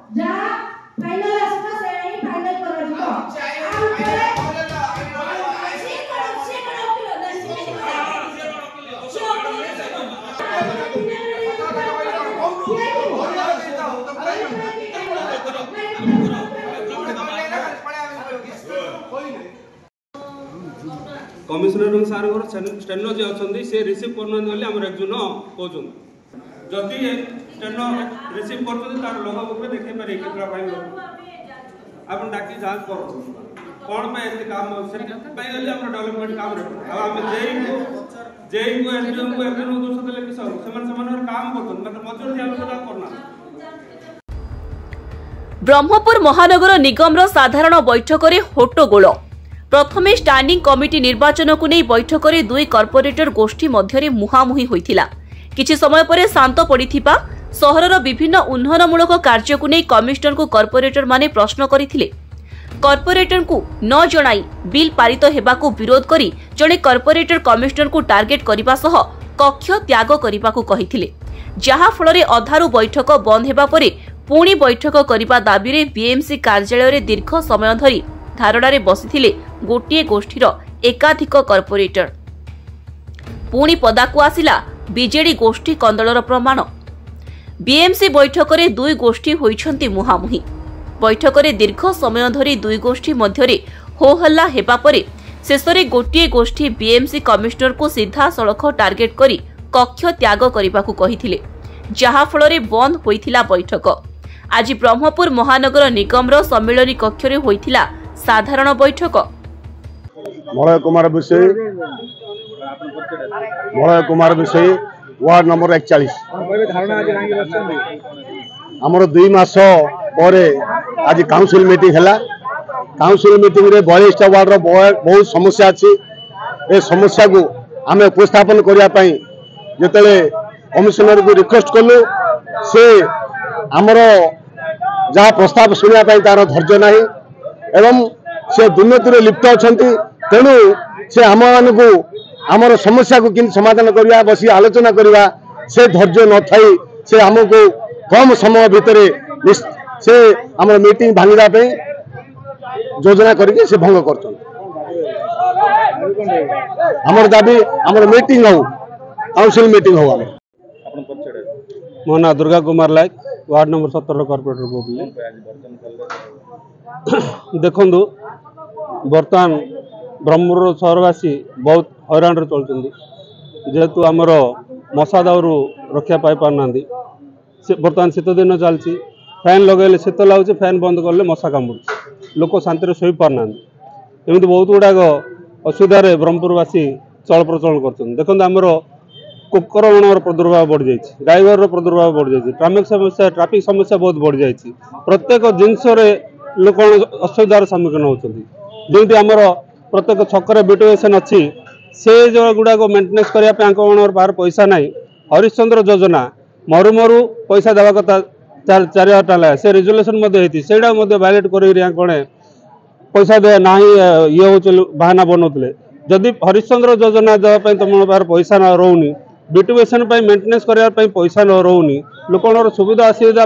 जहाँ फाइनल आसना से ही फाइनल करा कमिशनर सार स्टेनो जे अच्छे से रिसीव करना आम एकजन कहते जदि स्टेनो रिसीव कर लोग बुक में देखे पारे केतरा फाइन आप डाकी जांच कर कौन पे ऐसे काम से डेवलपमेंट काम आम जेई को एसडीएम को एफएन दोष देले कि सब समान काम करत मतलब मजूर दिया करना। ब्रह्मपुर महानगर निगम साधारण बैठक में होट्टगोल प्रथमे स्टैंडिंग कमिटी निर्वाचन को नहीं बैठक में दुई कॉर्पोरेटर गोष्ठी मध्य मुहांमुही होइथिला। किछि समय पर शांत पड़िथिबा सहरर विभिन्न उन्नयनमूलक कार्य को नहीं कमिशनर को कॉर्पोरेटर माने प्रश्न करथिले। कॉर्पोरेटर को न जणाई बिल पारित हेबाकु विरोध करी जणे कॉर्पोरेटर कमिशनर को टार्गेट करबा सह कक्ष त्याग करबाकु कहिथिले, जहा फलरे अधारु बैठक बंद हेबा परे पुणी बैठक करबा दाबी रे बीएमसी कार्यालय रे दीर्घ समय धरी धारणा रे बसिथिले गोटिए गोष्ठीर एकाधिक कॉर्पोरेटर। पुणी पदाकु आसिला बीजेडी गोष्ठी कंदलर प्रमाण। बीएमसी बैठक रे दुई गोष्ठी होइछंती मुहामुही। बैठक रे दीर्घ समय धरी दुई गोष्ठी मध्यरे हो हल्ला हेबा परे शेषरे गोटिए गोष्ठी बीएमसी कमिशनर को सीधा सड़क टार्गेट करी कक्ष त्याग करबाकू कहिथिले, जहा फलरे बंद होइथिला बैठक। आज ब्रह्मपुर महानगर निगम सम्मेलनी कक्ष रे होइथिला साधारण बैठक। मलय कुमार विषय वार्ड नंबर 41 आमर 2 मास पर आज काउंसिल मीटिंग है। काउंसिल मीटिंग रे 42 वार्ड रो बहुत समस्या अच्छी। ए समस्या को आम उपस्थापन करने जिते कमिशनर को रिक्वेस्ट कलु से आमर जहाँ प्रस्ताव शुणा तार धैर्य नहीं एवं से दुर्नीति में लिप्त अच्छा तेणु से आम को आमर समस्या को किन समाधान करवा बस आलोचना करवा से धैर्य न थी से आमको कम समय भितर से आम मीटिंग भांगापी योजना करके से भंग कर दाबी आम मीटिंग हो काउंसिल मीटिंग हो। मो ना दुर्गा कुमार लायक वार्ड नंबर 17 कॉर्पोरेटर बोली देखु बर्तमान ब्रह्मपुर सहरवासी बहुत हैरान चलते जेहेतु आमर मशा दाउरू रक्षा पाई पारना बर्तमान शीत दिन चलती फैन लगे शीत लगुच फैन बंद कले मशा कामुड़ लोक शांति शोई पारना एमती बहुत गुड़ाक असुविधार ब्रह्मपुरवासी चल प्रचल कर देखो आमर कुकरमणर प्रादुर्भाव बढ़ जाए, ड्राइवर प्रादुर्भाव बढ़ जाए, ट्राफिक समस्या बहुत बढ़ जाए। प्रत्येक जिनस लोक असुविधार सम्मुखीन होती जमी आमर प्रत्येक छकरे ब्यूटिफिकेशन अच्छी से जो गुड़ाक मेन्टेनेंस करने बाहर पैसा ना। हरिश्चंद्र योजना मरु मरु पैसा देवा कथा 4,000 टका से रिजोल्यूशन से वायलेट कर पैसा दे ना ये हूँ बाहाना बनाते जदि हरिश्चंद्र योजना देवाई तुम पार पैसा न रोनी ब्यूटिफिकेशन मेन्टेनेंस करने पैसा न रोनी लोकर सुविधा असुविधा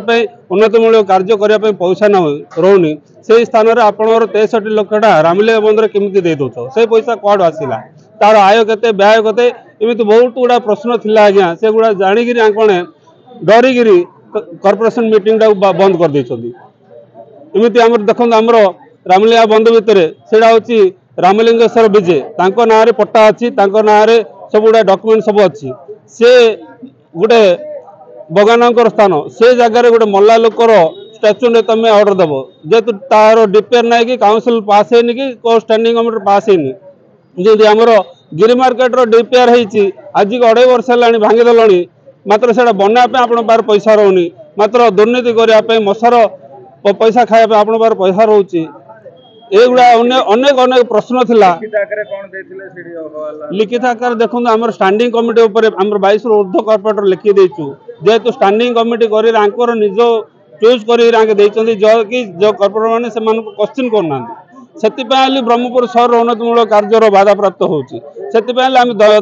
उन्नतिमूलक कार्य करने पैसा न रोनी से स्थान में आप 63 लाख रामलीला बंदर केमी दे दौ से पैसा कौड़ आसला तार आय के व्यय के एमती बहुत गुड़ा प्रश्न थिला आज्ञा से गुड़ा जाणिक डरिकी कॉर्पोरेशन मीटिंग बंद कर एमती आम देखो आमर रामलीला बंद भितर से रामलिंगेश्वर विजे ना पट्टा अच्छी ना सब गुड़ा डॉक्यूमेंट सब अच्छी से गोटे बगानकर स्थान से जगार गोटे मल्ला लोकर स्टाच्यू ने तुम ऑर्डर देव जेहेतु तार डिपेयर ना कि काउंसिल पास है कि स्टैंडिंग कमिटी पास है जमी आमर गिरी मार्केट डिपेयर होती आज की 2.5 वर्ष है भांगीदेल मात्र से बनापे आप पैसा रोनी मात्र दुर्नीति करने मशार पैसा खाया आप पैसा रोचे एगुड़ा अनेक अनेक प्रश्न थिला। लिखित आकार देखो आम स्टैंडिंग कमिटी उपर आम 22 ऊर्ध्व कॉर्पोरेटर लिखी देचु जेहेतु स्टैंडिंग कमिटी कर निज चूज कर कि जो कॉर्पोरेटर मैंने से क्वेश्चन करना से ब्रह्मपुर सहर उन्नतिमूलक कार्यर बाधा प्राप्त होती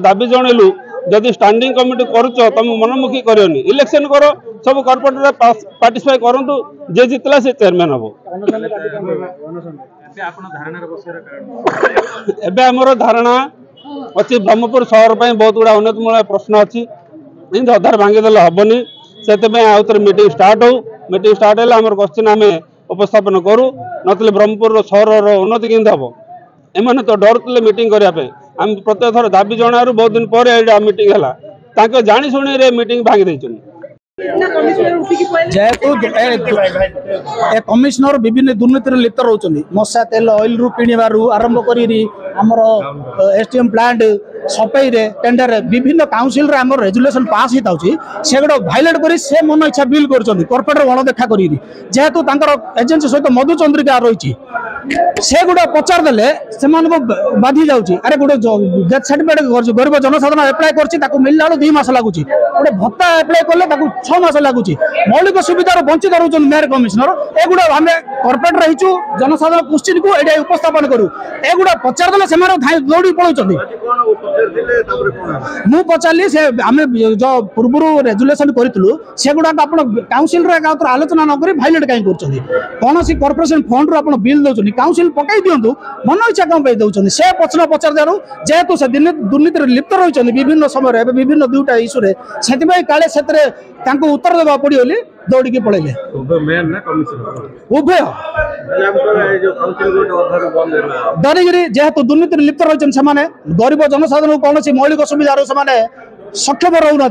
दाबी जनइलु जदि स्टैंडिंग कमिटी करुच तुम मनमुखी करनी इलेक्शन कर सब कॉर्पोरेटर पार्टिसिपेट करूँ जे जितला से चेयरमैन हम एबे हमर धारणा अच्छी ब्रह्मपुर सहर पर बहुत गुड़ा उन्नतमूलक प्रश्न अच्छी अधार भांगीदे हेनी से आउ थे मीटिंग स्टार्ट हो मीटिंग स्टार्ट है आम क्वेश्चन आम उपस्थापन करूँ नतले ब्रह्मपुर सहर उन्नति केमती हम एम तो डर मीटिंग करने आम प्रत्येक थर दाबी जनारू बहुत दिन पर मीटिंग है जाणी शुणी मीटिंग भांगी देछन जेहेतु कमिशनर विभिन्न दुर्नीति लिप्त रोचंदी मशा तेल ऑयल रु किणवारू आरंभ करी आमर एसटीएम प्लांट सफाई रे टेंडर विभिन्न काउंसिल रे आमर रेजुलेशन पास हिता होची सेगडो वायलेट करी से मन इच्छा बिल करचंदी कॉर्पोरेटर गण देखा करी जेहेतु तांकर एजेंसी सहित मधु चंद्रिका रही से गुड़ा पचार देले से बाधी जाउची अरे गोटे डेथ सर्टिफिकेट गरीब जनसाधारण एप्लाय करछि ताकू मिलला 2 मास लागुची गोटे भत्ता एप्लाय करले ताकू 6 मास लागुची मौलिक सुविधार वंचित रहउछन मेयर कमिश्नर एगुड़ा हमें कॉर्पोरेट रहिछु जनसाधारण क्वेश्चन को एडा उपस्थापन करू एगुड़ा पचार देले से दौड़ी पळौछन मु पचारली से आमे जो पूर्व रेजुलेशन करितलु सेगुड़ा आपण काउंसिल रे आलोचना न करी वायलेट काई करछन कोनोसी कॉर्पोरेशन फंड रो आपण बिल दउछन काउंसिल पकाई दिंतु मन इच्छा कम पे दौरान से प्रश्न पचार देलु जेहेतु से दुर्नीति लिप्त रही विभिन्न समय विभिन्न दुटा इश्यू से काले से उत्तर देवा पड़ी दौड़ी पलैले उभय डरिकी जेहेतु दुर्नीति लिप्त रही से गरीब जनसाधारण कौन मौलिक सुविधार से सक्षम रोना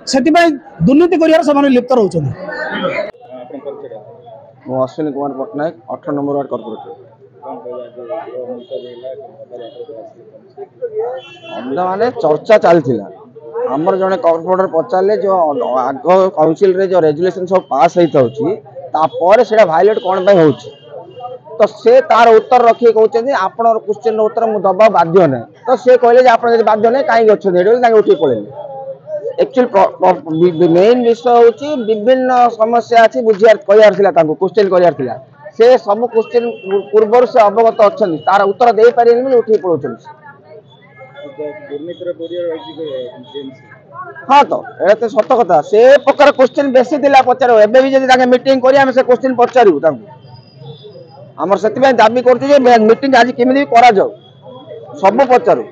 से दुर्नीति कर लिप्त रोच Ashwini Kumar Pattanaik 18 number ward corporator माने चर्चा चलता आमर जड़े कॉर्पोरेटर पचारे जो आग काउंसिल रे जो रेजुलेशन सब पास होता से वायलेट कौन हो तो से तार उत्तर रखिए कहते आप क्वेश्चन उत्तर मुझे दबा बाध्य ना तो से कहले आप बाध्य ना कहीं अच्छे उठी पड़े एक्चुअली मेन विषय हूँ विभिन्न समस्या अच्छी बुझार कह क्वेश्चन कर से सब क्वेश्चन पूर्व से अवगत अच्छा तार उत्तर दे पारे उठी पड़े हाँ तो ये तो सत कथा से प्रकार क्वेश्चन बेसी दिला पचार एबे भी जदि मीटिंग करी से क्वेश्चन पचारू आमर से दाबी कर मीटिंग आज केमी करा जाऊ सब पचारू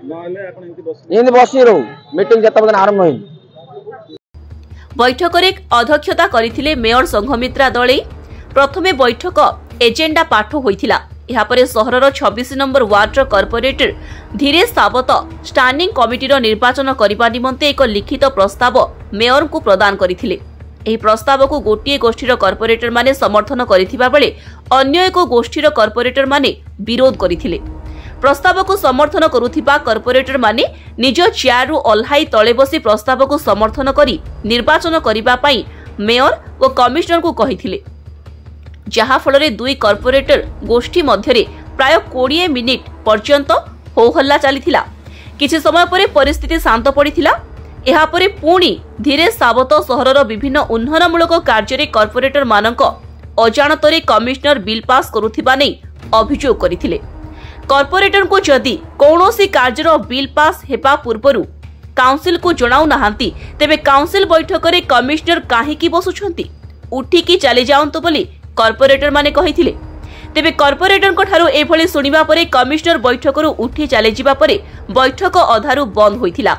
ये बसी रो मीटिंग जत आरंभ हो बैठक रे अध्यक्षता करथिले मेयर संघमित्रा दळे प्रथमे बैठक एजेंडा पाठ होइथिला यापरे सहरर 26 नंबर वार्ड कॉर्पोरेटर धीरेश सावत स्टैंडिंग कमिटी निर्वाचन करने निमंते एक लिखित प्रस्ताव मेयर को प्रदान करथिले एही प्रस्ताव को गोटिए गोष्ठीर कॉर्पोरेटर माने समर्थन करथिबा बेले अन्य एक गोष्ठीर कॉर्पोरेटर माने विरोध करथिले प्रस्ताव को समर्थन करुथिबा कॉर्पोरेटर माने निज चेयर रु ओल्हाई तळे बसी प्रस्ताव को समर्थन करी निर्वाचन करिबा पई मेयर और कमिश्नर को कहिथिले जहा फल दुई कॉर्पोरेटर गोष्ठी मध्यरे प्राय 20 मिनिट पर्यंत हो हल्ला चलीथिला किछि समय परे परिस्थिति शांत पड़िथिला एहा परे पुणी धीरेश सावत सहरर विभिन्न उन्नयनमूलक कार्य रे कॉर्पोरेटर मानक अजाणतरे कमिश्नर बिल पास करुथिबा नै अभियोग करिथिले कॉर्पोरेटर को जदि कौनसी कार्यर बिल पास हेबा पूर्वरु काउंसिल को जणाउ नाहांती तेबे काउंसिल बैठक रे कमिश्नर काहेकी बसुछंती उठिकी चली जाउंतो बोली कॉर्पोरेटर माने कहिथिले तेबे कॉर्पोरेटर को ठारू एभली सुनिबा परे कमिश्नर बैठक रु उठी चली जिबा परे बैठक अधारु बंद होइथिला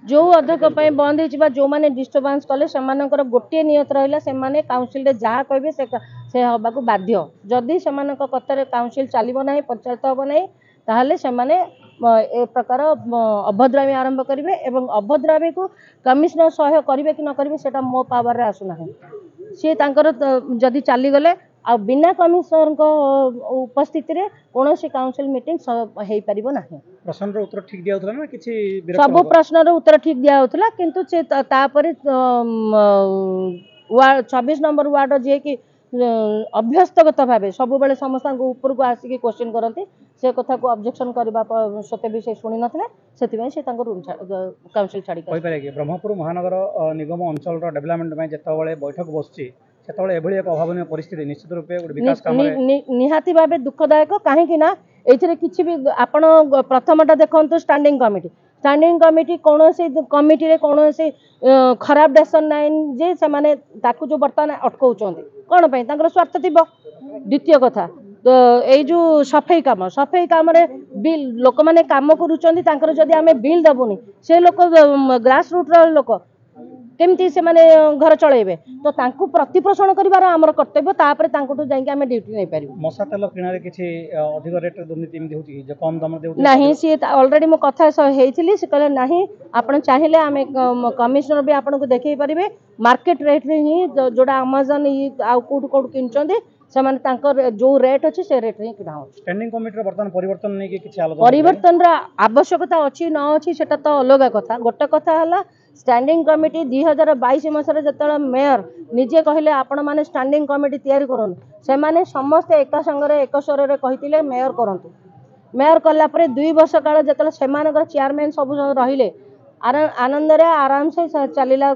जो अध्यक्ष बंद हो जो मैंने डिस्टर्बांस कले से गोटे नियत रहा से काउंसिल रे जहाँ कहे से हवा को बाध्य जदि से कथार काउंसिल चलो ना प्रचारित हम ना ताहले से ए प्रकार अभद्रामी आरंभ करेंगे और अभद्रामी को कमिश्नर सहयोग करेंगे कि न करेंगे से मो पावर रे आसुना सी जदि चलीगले आ बिना कमिश्नर उपस्थिति रे कौन सी काउंसिल मीटिंग हो पार ना प्रश्न उत्तर ठीक दिया ना किसी सब प्रश्न उत्तर ठीक दिया होता किंतु से तापर 26 नंबर वार्ड जी कि अभ्यस्तगत भाव सब बेले समस्त ऊपर को आसिक क्वेश्चन करती से कथा को ऑब्जेक्शन करने सत्ते भी से शुणी नथिले सेतिबे से रूम काउंसिल छाड़ी ब्रह्मपुर महानगर निगम अंचल डेवलपमेंट में जेतबेले बैठक बसची सेतबेले एभली एक अभावनीय परिस्थिति निश्चित रूपे विकास काम निहाती भाव दुखदायक कहीं एथिरे किछि भी आपण प्रथमटा देखंतु स्टैंडिंग कमिटी कौन कमिटी रे कौन खराब डिसीजन नाइन जे से माने ताकू जो बर्तमान अटकाउछंती कौन पई तांकर स्वार्थ थिबो। द्वितीय कथा तो ये जो सफाई काम रे बिल लोक माने काम करूछंती तांकर जदी आमे बिल दबुनी से लोक ग्रास रूट रो लोक केमती से माने घर चलेबे तो तांकू प्रतिपोषण करिवार हमर कर्तव्य तापर तांकू जाई के आमे ड्यूटी नै पारिबो। मसा तेल किनारे किछि अधिक रेट दुर्नीति एमदी होची जे कम दाम देउ नहीं सी ऑलरेडी मो कथा हेइथिली से कहले नहीं आपण चाहिले आमे कमिश्नर भी आपन को देखै परिबे मार्केट रेट रे ही जोडा अमेज़न आ कोड किनचंदी से माने तांकर जो रेट अछि से रेट रे किना हो। स्टैंडिंग कमिटी रे वर्तमान परिवर्तन नै के किछि आलोचना परिवर्तन रा आवश्यकता अछि न अछि सेटा तो अलग कथा। गोटे कथा हला स्टैंडिंग कमिटी 2022 मसरे जतला मेयर निजे कहले आपण माने स्टैंडिंग कमिटी तयारी करन से माने समस्त एक संगरे एक स्वर रे कहितिले मेयर करंतु। मेयर कला परे 2 वर्ष काल जतला सेमानकर चेयरमैन सब रहिले आनंद रे आराम से चलिला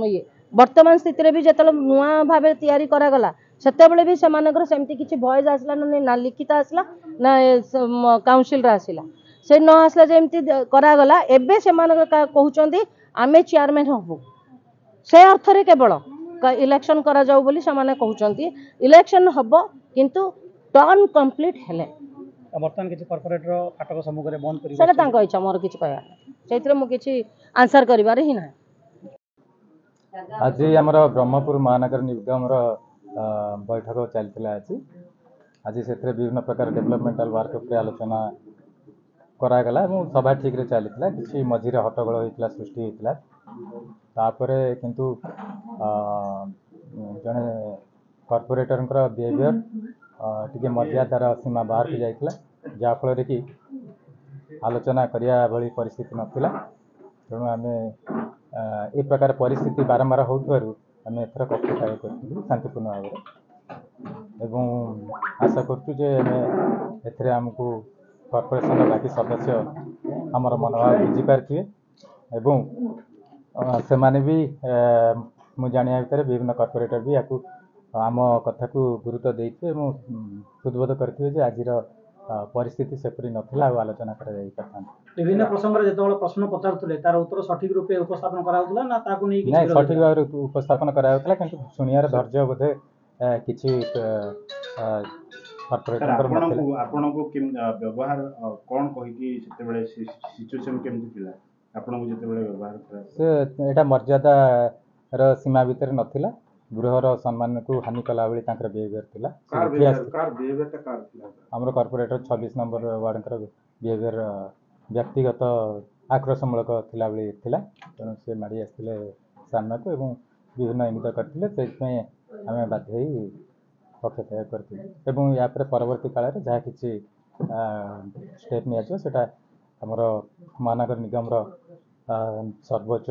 ये वर्तमान स्थिति रे भी जतला नुआ भाबे तयारी करा गला सेते बेले भी सेमानकर सेमती किछि वॉइस आसला ना लिखित आसला ना काउंसिल रे आसला से न आसला जेमती करा गला एबे सेमानकर कहउचंदी आमे चेयरमैन हबु से अर्थ रे केवल इलेक्शन करा जाऊ बोली सेमाने कहउचंती इलेक्शन हबो किंतु टर्न कंप्लीट हेले वर्तमान किछि कॉर्पोरेटर फाटक सम्मुख रे बंद करिबो सेटा तांको इच्छा मोर किछि कहया सेतरे मु किछि आंसर करिवार ही ना। आज हमर ब्रह्मपुर महानगर निगम रो बैठक चलता आज से विभिन्न प्रकार डेवलपमेंटल वर्क उपर आलोचना करागला सभा ठीक रे चलता किसी मझीरे हट्टगोल होता सृष्टि होता तापर किंतु जड़े कॉर्पोरेटर बिहेवियर टी मर्यादार सीमा बाहर को जाइए जहाँफल कि आलोचना करिया भली परिस्थिति नथिला तेणु आम ए प्रकार परिस्थिति बारंबार होउथारु आम एथर कक्षाय कर शांतिपूर्ण भाव एवं आशा करूँ जे एथरे आमको कॉर्पोरेशन बाकी सदस्य आमर मनोभाव बुझीपारे एवं से माने भी मु जानिया भितर विभिन्न कॉर्पोरेटर भी या आम कथा को गुरुत्व देते उद्बोध करते आज परिस्थिति सेपरी नथिला आलोचना करा जाई पारथां। विभिन्न प्रसंग रे जेतबेले प्रश्न पचारथुले तार उत्तर सठिक रूपे उपस्थापन कराउतला ना ताकू नै किछि नहीं सठिक भाव उपस्थापन कराउतला किंतु सुनियार धैर्य बोधे किछि कॉर्पोरेटर आपनको आपनको व्यवहार कोन कहि कि सेतेबेले सिचुएशन केमति थिला आपनको जेतेबेले व्यवहार करा से एटा मर्यादा र सीमा भीतर नथिला गृहर सम्मान को हानि कला बेली तांकर बिहेवियर थिला कार बिहेवियर ता कार थिला हमर कॉर्पोरेटर 26 नंबर वार्डकर बिहेवियर व्यक्तिगत आक्रोशमूलक थिला बेली थिला तेणु से माड़ी आसथिले सामना को एवं विभिन्न इंगित करथिले सेमे आमे बाध्य होई पक्षत्याग करथिले एवं या पर परवर्ती काल रे जहा किछि स्टेप नि आछो सेटा हमर महानगर निगम रो सर्वोच्च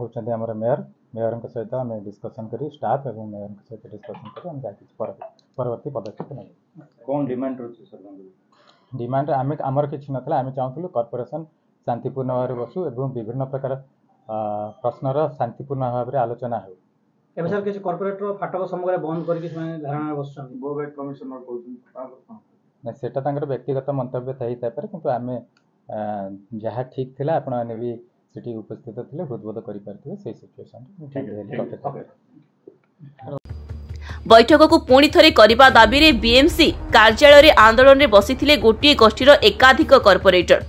होचंदी हमर मेयर सहित आम डिस्कसन करी स्टाफ एवं मेयर सहित डिस्कसन करी हम परवर्ती पदक्षेप नहीं कौन डिमांड रही सर डिमांड आम आमर किसी नाला आम चाहूँ कॉर्पोरेशन शांतिपूर्ण भाव बसु एवं विभिन्न प्रकार प्रश्नर शांतिपूर्ण भाव में आलोचना हो एबे सर किछि कॉर्पोरेटर फाटक सम्मुख बंद करके धारणा बसुछन बोबे कमिश्नर कहउछन सेटा तांकर व्यक्तिगत मंतव्य थाई तापर किंतु आमे जहाँ ठीक थिला आपण माने भी सिटी उपस्थित थिले हृदबोध करि पारथिले से सिचुएशन बैठक को पुणी थरे करबा दाबी रे बीएमसी कार्यालय रे आंदोलन रे बसिथिले गोटिए गोष्ठीर एकाधिक कॉर्पोरेटर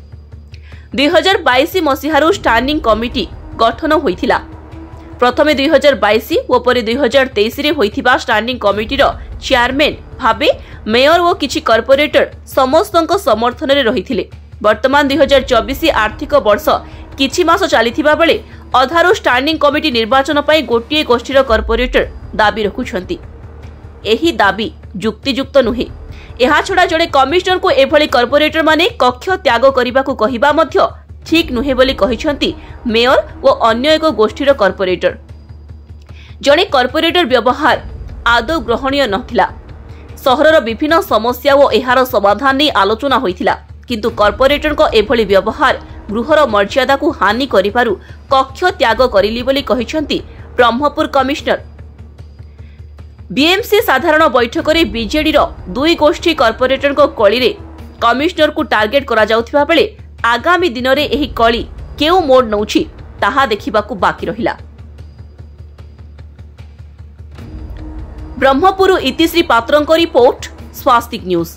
2022 मसिहारू स्टैंडिंग कमिटी गठन होइथिला। प्रथमे 2022 ओ परे 2023 रे होइथिबा स्टैंडिंग कमिटी रो चेयरमैन भाबे मेयर ओ किछि कॉर्पोरेटर समस्तक समर्थन रे रहिथिले। वर्तमान 2024 आर्थिक वर्ष किछि मास चलिथिबा बेले अधारू स्टैंडिंग कमिटी निर्वाचन पई गोटिए गोष्ठीर कॉर्पोरेटर दाबी रखुछंती। एही दाबी जुक्तियुक्त नुहे। एहा छडा जड़े कमिश्नर को एभली कॉर्पोरेटर माने कक्ष त्याग करिबाकू कहिबा मध्य ठीक नुहे बोली कहिछंती मेयर ओ अन्य एक गोष्ठीर कॉर्पोरेटर। जड़े कॉर्पोरेटर व्यवहार आदौ ग्रहणीय नथिला। सहरर विभिन्न समस्या ओ एहार समाधान नै आलोचना होइथिला किंतु कॉर्पोरेटर को एभली व्यवहार गृहर मर्यादा को हानि करिपारु कक्ष त्याग करिली बोली कहिछंती ब्रह्मपुर कमिश्नर। बीएमसी साधारण बैठक में बीजेडी दुई गोष्ठी कॉर्पोरेटर कली कमिशनर को टार्गेट करा जाउथिबा बेले आगामी दिन में एही कली केउ मोड़ नउछि ताहा देखिबाकू बाकी रहिला। ब्रह्मपुर इतिश्री पात्रंक रिपोर्ट स्वास्तिक न्यूज।